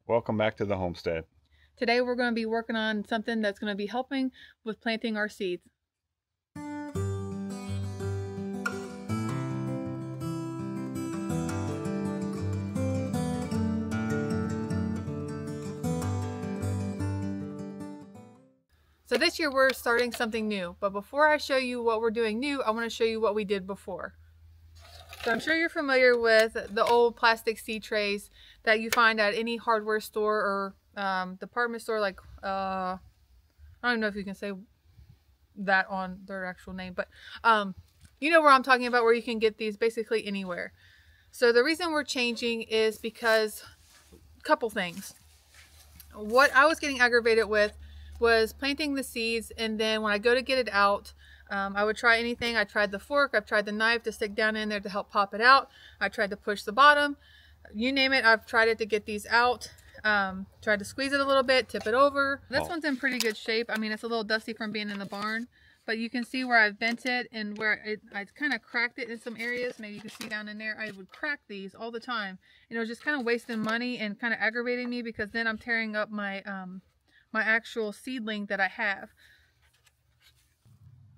Welcome back to the homestead. Today we're going to be working on something that's going to be helping with planting our seeds. So this year we're starting something new, but before I show you what we're doing new, I want to show you what we did before. So I'm sure you're familiar with the old plastic seed trays that you find at any hardware store or department store, like I don't know if you can say that on their actual name, but you know where I'm talking about, where you can get these basically anywhere. So the reason we're changing is because a couple things. What I was getting aggravated with was planting the seeds, and then when I go to get it out, I would try anything. I tried the fork, I've tried the knife to stick down in there to help pop it out. I tried to push the bottom, you name it, I've tried it to get these out. Tried to squeeze it a little bit, tip it over. This one's in pretty good shape. I mean, it's a little dusty from being in the barn, but you can see where I've bent it and where I kind of cracked it in some areas. Maybe you can see down in there. I would crack these all the time, and it was just kind of wasting money and kind of aggravating me, because then I'm tearing up my my actual seedling that I have.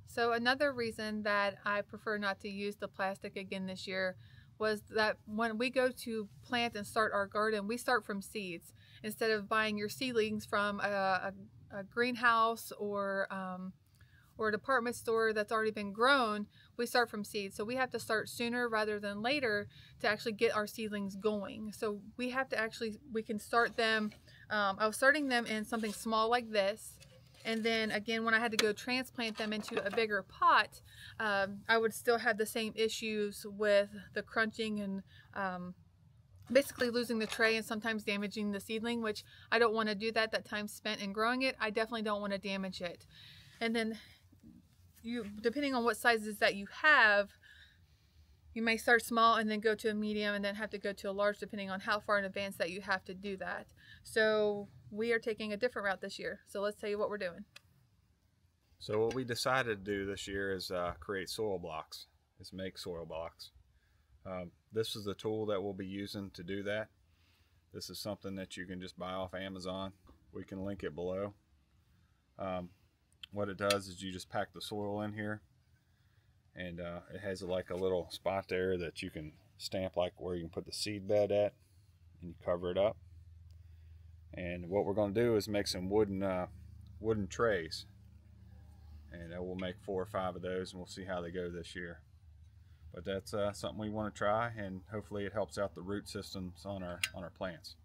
So another reason that I prefer not to use the plastic again this year was that when we go to plant and start our garden, we start from seeds instead of buying your seedlings from a greenhouse or a department store that's already been grown. We start from seeds, so we have to start sooner rather than later to actually get our seedlings going. So we have to we can start them. I was starting them in something small like this, and then again when I had to go transplant them into a bigger pot, I would still have the same issues with the crunching and basically losing the tray and sometimes damaging the seedling, which I don't want to do that. That time spent in growing it, I definitely don't want to damage it. And then depending on what sizes that you have, you may start small and then go to a medium and then have to go to a large, depending on how far in advance that you have to do that. So we are taking a different route this year. So let's tell you what we're doing. So what we decided to do this year is create soil blocks, make soil blocks. This is the tool that we'll be using to do that. This is something that you can just buy off Amazon. We can link it below. What it does is you just pack the soil in here, and it has like a little spot there that you can stamp, like where you can put the seed bed at, and you cover it up. And what we're going to do is make some wooden trays, and we'll make 4 or 5 of those, and we'll see how they go this year. But that's something we want to try, and hopefully it helps out the root systems on our plants.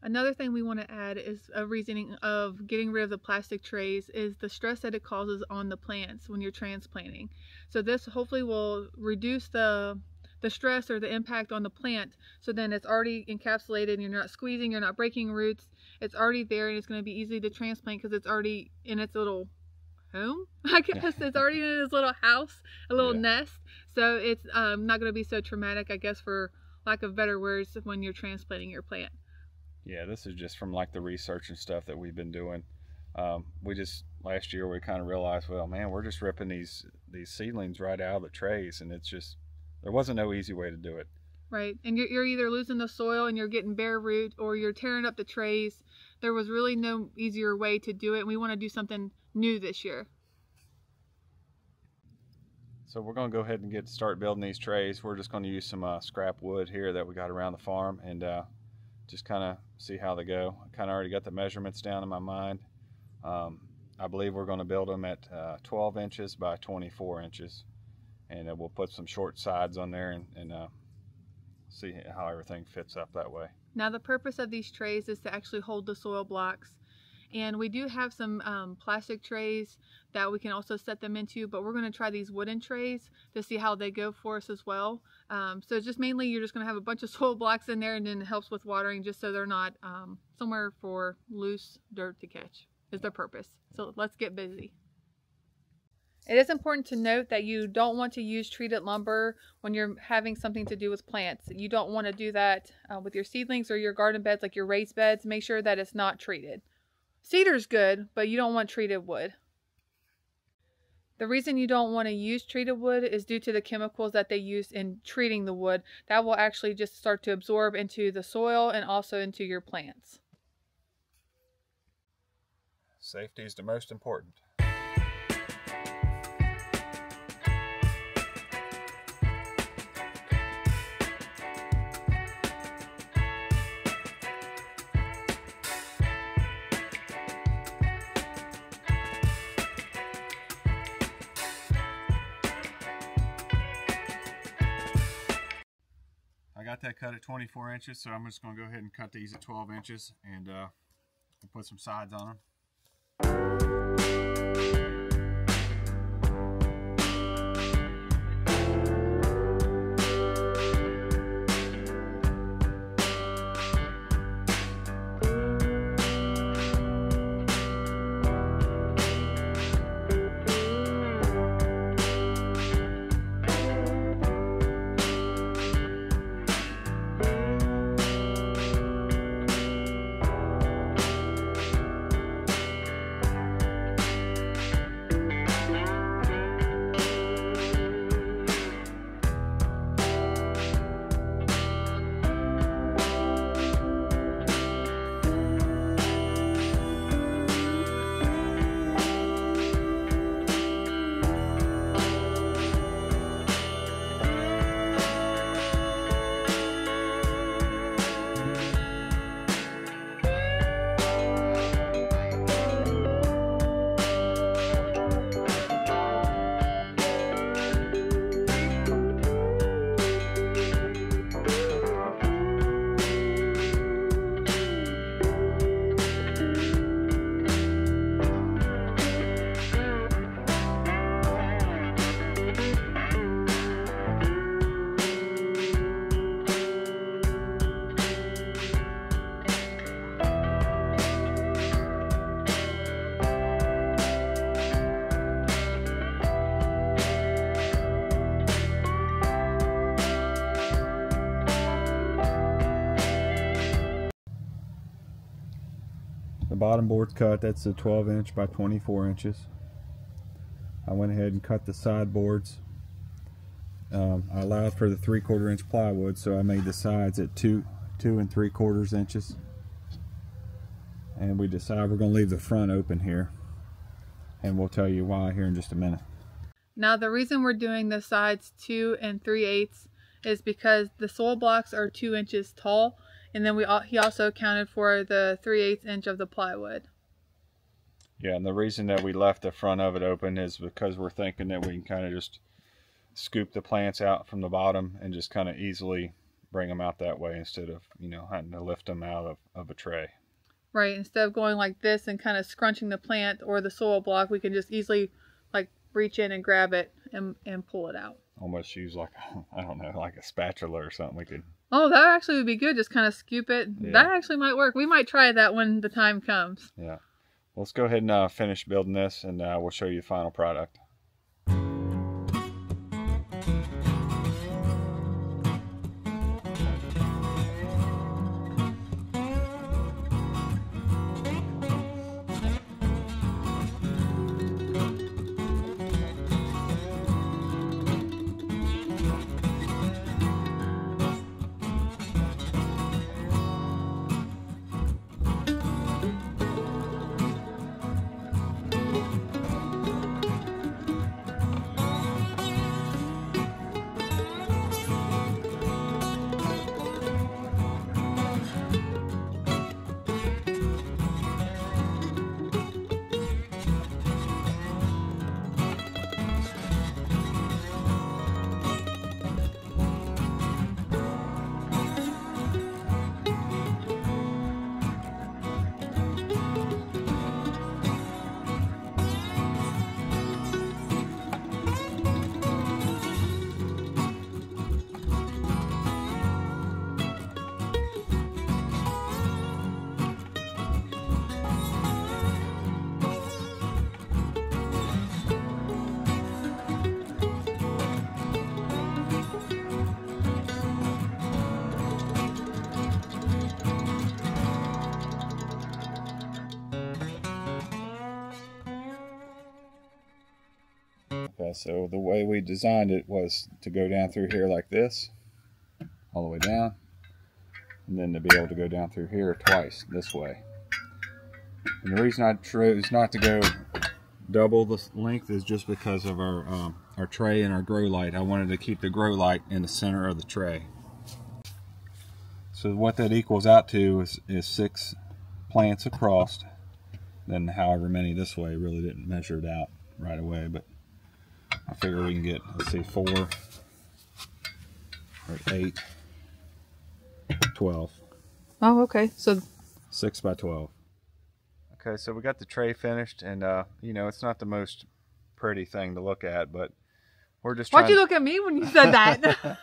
Another thing we want to add is a reasoning of getting rid of the plastic trays is the stress that it causes on the plants when you're transplanting. So this hopefully will reduce the stress or the impact on the plant, so then it's already encapsulated and you're not squeezing, you're not breaking roots. It's already there and it's going to be easy to transplant because it's already in its little home, I guess. It's already in its little house, a little nest. So it's not going to be so traumatic, I guess, for lack of better words, when you're transplanting your plant. Yeah, this is just from like the research and stuff that we've been doing. We just last year we kind of realized, well, man, we're just ripping these seedlings right out of the trays, and it's just, there wasn't no easy way to do it. Right, and you're either losing the soil and you're getting bare root, or you're tearing up the trays. There was really no easier way to do it, and we want to do something new this year. So we're going to go ahead and start building these trays. We're just going to use some scrap wood here that we got around the farm, and just kind of see how they go. I kind of already got the measurements down in my mind. I believe we're going to build them at 12 inches by 24 inches, and we'll put some short sides on there and see how everything fits up that way. Now the purpose of these trays is to actually hold the soil blocks, and we do have some plastic trays that we can also set them into, but we're going to try these wooden trays to see how they go for us as well. So just mainly you're just going to have a bunch of soil blocks in there, and then it helps with watering, just so they're not somewhere for loose dirt to catch is their purpose. So let's get busy. It is important to note that you don't want to use treated lumber when you're having something to do with plants. You don't want to do that with your seedlings or your garden beds, like your raised beds. Make sure that it's not treated. Cedar's good, but you don't want treated wood. The reason you don't want to use treated wood is due to the chemicals that they use in treating the wood. That will actually just start to absorb into the soil and also into your plants. Safety is the most important. I got that cut at 24 inches, so I'm just going to go ahead and cut these at 12 inches and we'll put some sides on them. The bottom board's cut. That's a 12 inch by 24 inches. I went ahead and cut the side boards. I allowed for the 3/4 inch plywood, so I made the sides at 2 3/4 inches. And we decided we're going to leave the front open here, and we'll tell you why here in just a minute. Now the reason we're doing the sides 2 3/8 is because the soil blocks are 2 inches tall, and then he also accounted for the 3/8 inch of the plywood. Yeah, and the reason that we left the front of it open is because we're thinking that we can kind of just scoop the plants out from the bottom and just kind of easily bring them out that way instead of, you know, having to lift them out of a tray. Right, instead of going like this and kind of scrunching the plant or the soil block, we can just easily like reach in and grab it and pull it out. Almost use like, I don't know, like a spatula or something. We could. Oh, that actually would be good. Just kind of scoop it. Yeah. That actually might work. We might try that when the time comes. Yeah. Well, let's go ahead and finish building this, and we'll show you the final product. Okay, so the way we designed it was to go down through here like this, all the way down, and then to be able to go down through here twice this way. And the reason I chose not to go double the length is just because of our tray and our grow light. I wanted to keep the grow light in the center of the tray. So what that equals out to is 6 plants across, then however many this way. Really didn't measure it out right away, but I figure we can get, let's see, 4 or 8, 12. Oh, okay. So 6 by 12. Okay, so we got the tray finished, and you know, it's not the most pretty thing to look at, but we're just trying. Why'd you look at me when you said that?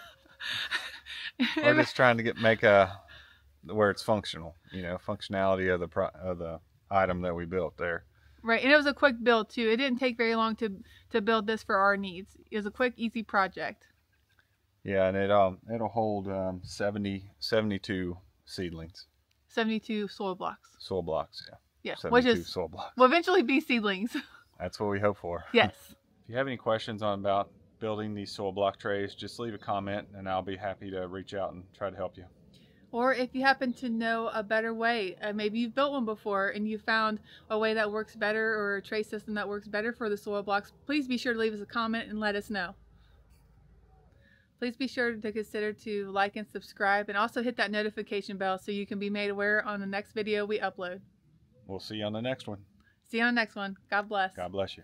We're just trying to make where it's functional, you know, functionality of the item that we built there. Right, and it was a quick build too. It didn't take very long to build this for our needs. It was a quick, easy project. Yeah, and it'll hold 72 seedlings. 72 soil blocks. Soil blocks, yeah. Yeah, 72 soil blocks. Will eventually be seedlings. That's what we hope for. Yes. If you have any questions about building these soil block trays, just leave a comment and I'll be happy to reach out and try to help you. Or if you happen to know a better way, maybe you've built one before and you found a way that works better or a tray system that works better for the soil blocks, please be sure to leave us a comment and let us know. Please be sure to consider to like and subscribe, and also hit that notification bell so you can be made aware on the next video we upload. We'll see you on the next one. See you on the next one. God bless. God bless you.